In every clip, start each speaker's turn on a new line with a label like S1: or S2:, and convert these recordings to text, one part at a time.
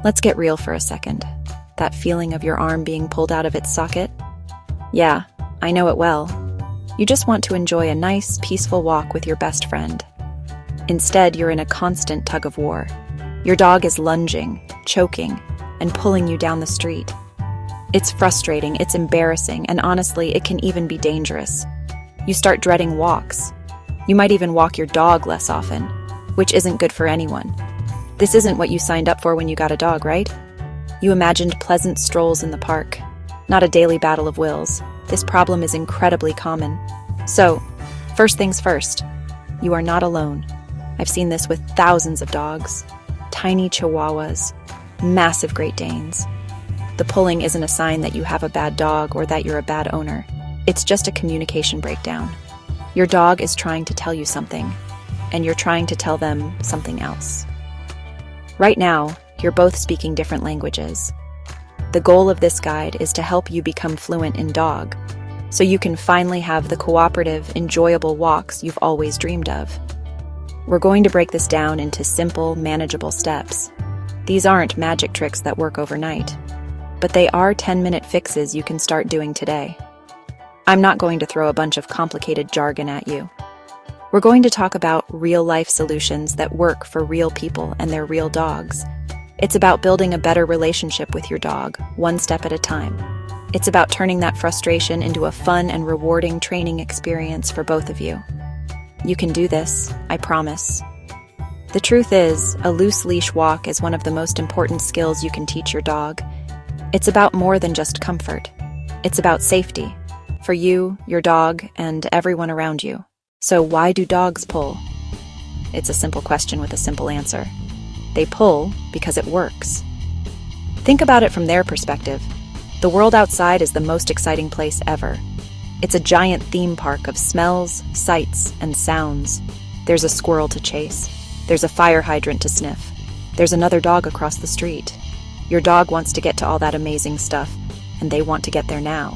S1: Let's get real for a second. That feeling of your arm being pulled out of its socket? Yeah, I know it well. You just want to enjoy a nice, peaceful walk with your best friend. Instead, you're in a constant tug-of-war. Your dog is lunging, choking, and pulling you down the street. It's frustrating, it's embarrassing, and honestly, it can even be dangerous. You start dreading walks. You might even walk your dog less often, which isn't good for anyone. This isn't what you signed up for when you got a dog, right? You imagined pleasant strolls in the park, not a daily battle of wills. This problem is incredibly common. So, first things first, you are not alone. I've seen this with thousands of dogs, tiny chihuahuas, massive Great Danes. The pulling isn't a sign that you have a bad dog or that you're a bad owner. It's just a communication breakdown. Your dog is trying to tell you something, and you're trying to tell them something else. Right now, you're both speaking different languages. The goal of this guide is to help you become fluent in dog, so you can finally have the cooperative, enjoyable walks you've always dreamed of. We're going to break this down into simple, manageable steps. These aren't magic tricks that work overnight, but they are 10-minute fixes you can start doing today. I'm not going to throw a bunch of complicated jargon at you. We're going to talk about real-life solutions that work for real people and their real dogs. It's about building a better relationship with your dog, one step at a time. It's about turning that frustration into a fun and rewarding training experience for both of you. You can do this, I promise. The truth is, a loose leash walk is one of the most important skills you can teach your dog. It's about more than just comfort. It's about safety, for you, your dog, and everyone around you. So why do dogs pull? It's a simple question with a simple answer. They pull because it works. Think about it from their perspective. The world outside is the most exciting place ever. It's a giant theme park of smells, sights, and sounds. There's a squirrel to chase. There's a fire hydrant to sniff. There's another dog across the street. Your dog wants to get to all that amazing stuff, and they want to get there now.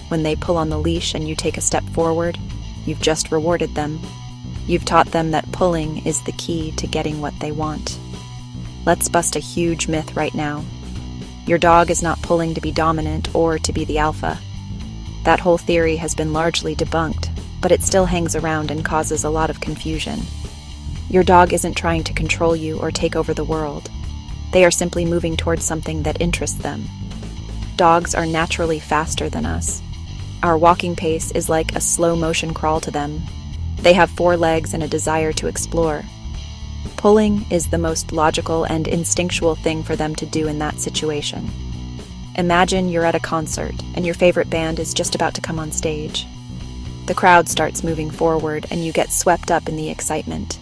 S1: When they pull on the leash and you take a step forward, you've just rewarded them. You've taught them that pulling is the key to getting what they want. Let's bust a huge myth right now. Your dog is not pulling to be dominant or to be the alpha. That whole theory has been largely debunked, but it still hangs around and causes a lot of confusion. Your dog isn't trying to control you or take over the world. They are simply moving towards something that interests them. Dogs are naturally faster than us. Our walking pace is like a slow-motion crawl to them. They have 4 legs and a desire to explore. Pulling is the most logical and instinctual thing for them to do in that situation. Imagine you're at a concert and your favorite band is just about to come on stage. The crowd starts moving forward and you get swept up in the excitement.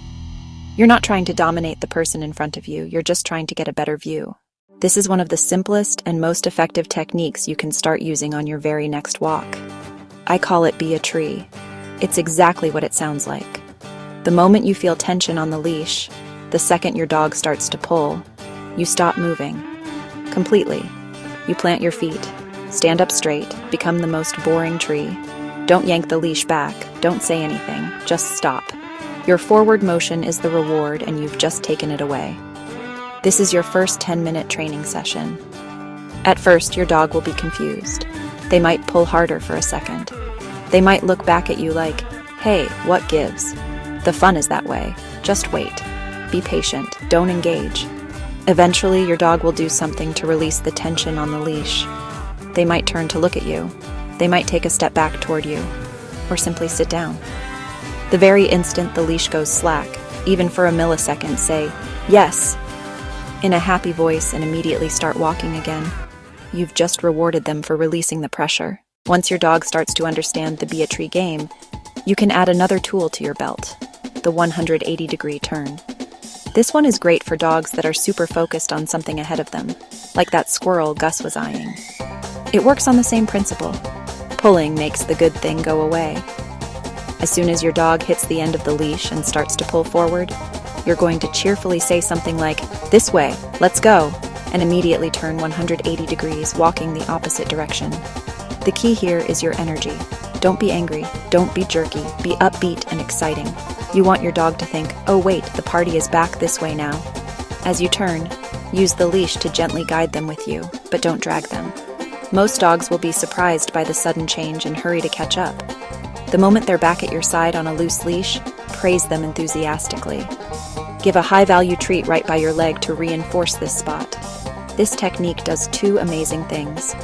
S1: You're not trying to dominate the person in front of you, you're just trying to get a better view. This is one of the simplest and most effective techniques you can start using on your very next walk. I call it be a tree. It's exactly what it sounds like. The moment you feel tension on the leash, the second your dog starts to pull, you stop moving. Completely. You plant your feet, stand up straight, become the most boring tree. Don't yank the leash back, don't say anything, just stop. Your forward motion is the reward and you've just taken it away. This is your first 10-minute training session. At first, your dog will be confused. They might pull harder for a second. They might look back at you like, hey, what gives? The fun is that way. Just wait. Be patient. Don't engage. Eventually, your dog will do something to release the tension on the leash. They might turn to look at you. They might take a step back toward you, or simply sit down. The very instant the leash goes slack, even for a millisecond, say, yes, in a happy voice and immediately start walking again. You've just rewarded them for releasing the pressure. Once your dog starts to understand the be a tree game, you can add another tool to your belt, the 180-degree turn. This one is great for dogs that are super focused on something ahead of them, like that squirrel Gus was eyeing. It works on the same principle. Pulling makes the good thing go away. As soon as your dog hits the end of the leash and starts to pull forward, you're going to cheerfully say something like, this way, let's go, and immediately turn 180 degrees, walking the opposite direction. The key here is your energy. Don't be angry, don't be jerky, be upbeat and exciting. You want your dog to think, oh wait, the party is back this way now. As you turn, Use the leash to gently guide them with you, but don't drag them. Most dogs will be surprised by the sudden change and hurry to catch up. The moment they're back at your side on a loose leash, praise them enthusiastically. Give a high-value treat right by your leg to reinforce this spot. This technique does two amazing things.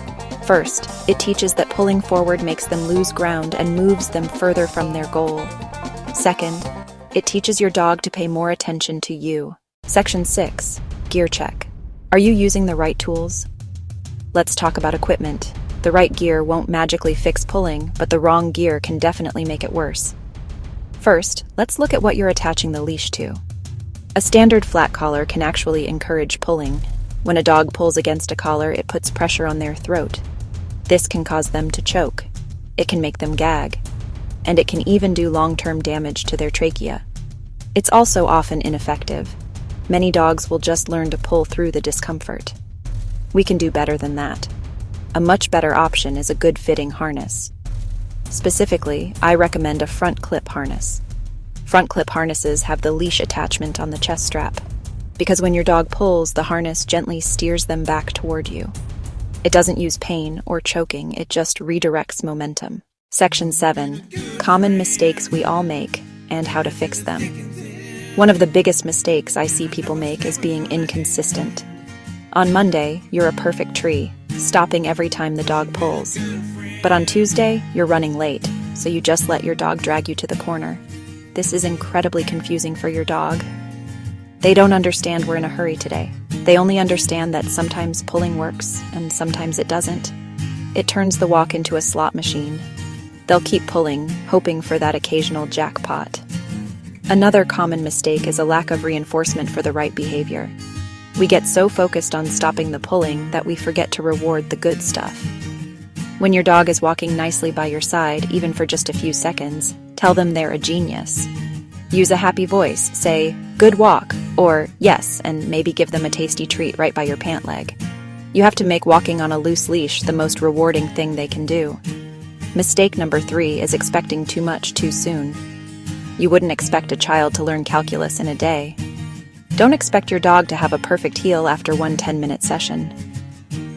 S1: First, it teaches that pulling forward makes them lose ground and moves them further from their goal. Second, it teaches your dog to pay more attention to you. Section 6. Gear check. Are you using the right tools? Let's talk about equipment. The right gear won't magically fix pulling, but the wrong gear can definitely make it worse. First, let's look at what you're attaching the leash to. A standard flat collar can actually encourage pulling. When a dog pulls against a collar, it puts pressure on their throat. This can cause them to choke. It can make them gag. And it can even do long-term damage to their trachea. It's also often ineffective. Many dogs will just learn to pull through the discomfort. We can do better than that. A much better option is a good-fitting harness. Specifically, I recommend a front clip harness. Front clip harnesses have the leash attachment on the chest strap, because when your dog pulls, the harness gently steers them back toward you. It doesn't use pain or choking, it just redirects momentum. Section 7. Common mistakes we all make and how to fix them. One of the biggest mistakes I see people make is being inconsistent. On Monday, you're a perfect tree, stopping every time the dog pulls. But on Tuesday, you're running late, so you just let your dog drag you to the corner. This is incredibly confusing for your dog. They don't understand we're in a hurry today. They only understand that sometimes pulling works and sometimes it doesn't. It turns the walk into a slot machine. They'll keep pulling, hoping for that occasional jackpot. Another common mistake is a lack of reinforcement for the right behavior. We get so focused on stopping the pulling that we forget to reward the good stuff. When your dog is walking nicely by your side, even for just a few seconds, tell them they're a genius. Use a happy voice, say, "Good walk," or "Yes," and maybe give them a tasty treat right by your pant leg. You have to make walking on a loose leash the most rewarding thing they can do. Mistake number 3 is expecting too much too soon. You wouldn't expect a child to learn calculus in a day. Don't expect your dog to have a perfect heel after one 10-minute session.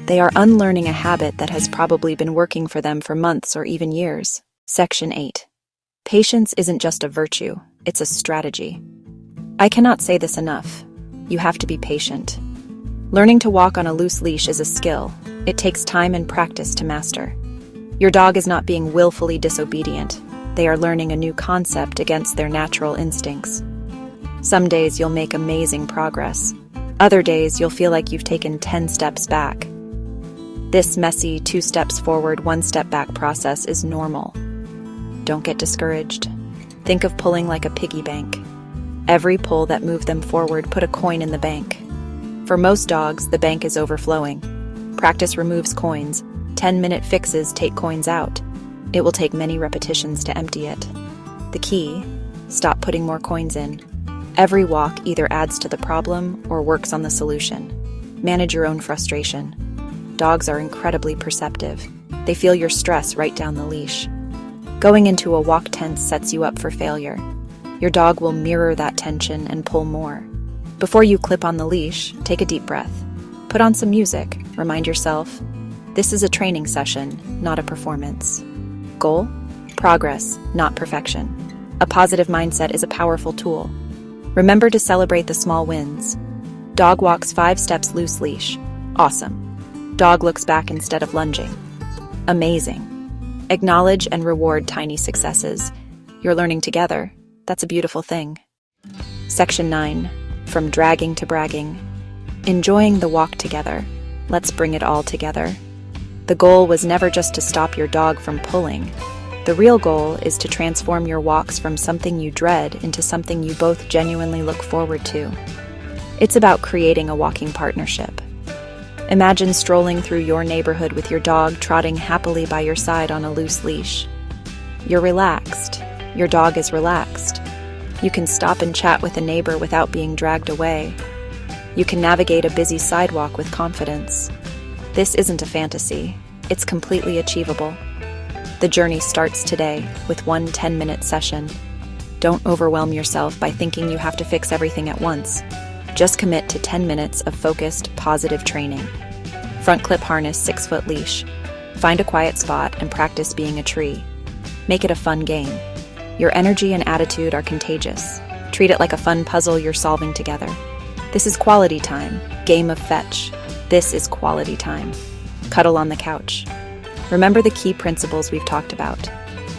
S1: They are unlearning a habit that has probably been working for them for months or even years. Section 8. Patience isn't just a virtue, it's a strategy. I cannot say this enough. You have to be patient. Learning to walk on a loose leash is a skill. It takes time and practice to master. Your dog is not being willfully disobedient. They are learning a new concept against their natural instincts. Some days you'll make amazing progress. Other days you'll feel like you've taken 10 steps back. This messy 2 steps forward, 1 step back process is normal. Don't get discouraged. Think of pulling like a piggy bank. Every pull that moved them forward put a coin in the bank. For most dogs, the bank is overflowing. Practice removes coins. 10-minute fixes take coins out. It will take many repetitions to empty it. The key: stop putting more coins in. Every walk either adds to the problem or works on the solution. Manage your own frustration. Dogs are incredibly perceptive. They feel your stress right down the leash. Going into a walk tense sets you up for failure. Your dog will mirror that tension and pull more. Before you clip on the leash, take a deep breath. Put on some music. Remind yourself, this is a training session, not a performance. Goal: progress, not perfection. A positive mindset is a powerful tool. Remember to celebrate the small wins. Dog walks 5 steps loose leash. Awesome. Dog looks back instead of lunging. Amazing. Acknowledge and reward tiny successes. You're learning together. That's a beautiful thing. Section 9. From dragging to bragging. Enjoying the walk together. Let's bring it all together. The goal was never just to stop your dog from pulling. The real goal is to transform your walks from something you dread into something you both genuinely look forward to. It's about creating a walking partnership. Imagine strolling through your neighborhood with your dog trotting happily by your side on a loose leash. You're relaxed. Your dog is relaxed. You can stop and chat with a neighbor without being dragged away. You can navigate a busy sidewalk with confidence. This isn't a fantasy. It's completely achievable. The journey starts today with one 10-minute session. Don't overwhelm yourself by thinking you have to fix everything at once. Just commit to 10 minutes of focused, positive training. Front clip harness 6-foot leash. Find a quiet spot and practice being a tree. Make it a fun game. Your energy and attitude are contagious. Treat it like a fun puzzle you're solving together. This is quality time. Game of fetch. This is quality time. Cuddle on the couch. Remember the key principles we've talked about.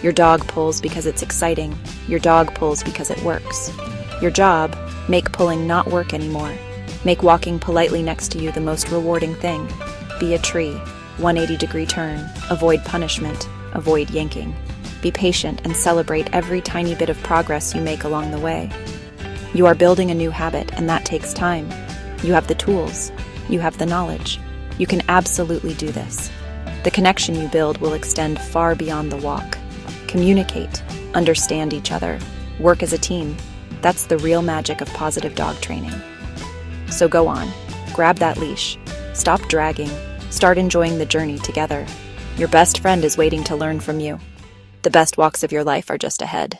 S1: Your dog pulls because it's exciting. Your dog pulls because it works. Your job, make pulling not work anymore. Make walking politely next to you the most rewarding thing. Be a tree. 180-degree turn. Avoid punishment. Avoid yanking. Be patient and celebrate every tiny bit of progress you make along the way. You are building a new habit, and that takes time. You have the tools. You have the knowledge. You can absolutely do this. The connection you build will extend far beyond the walk. Communicate, understand each other, work as a team. That's the real magic of positive dog training. So go on, grab that leash, stop dragging, start enjoying the journey together. Your best friend is waiting to learn from you. The best walks of your life are just ahead.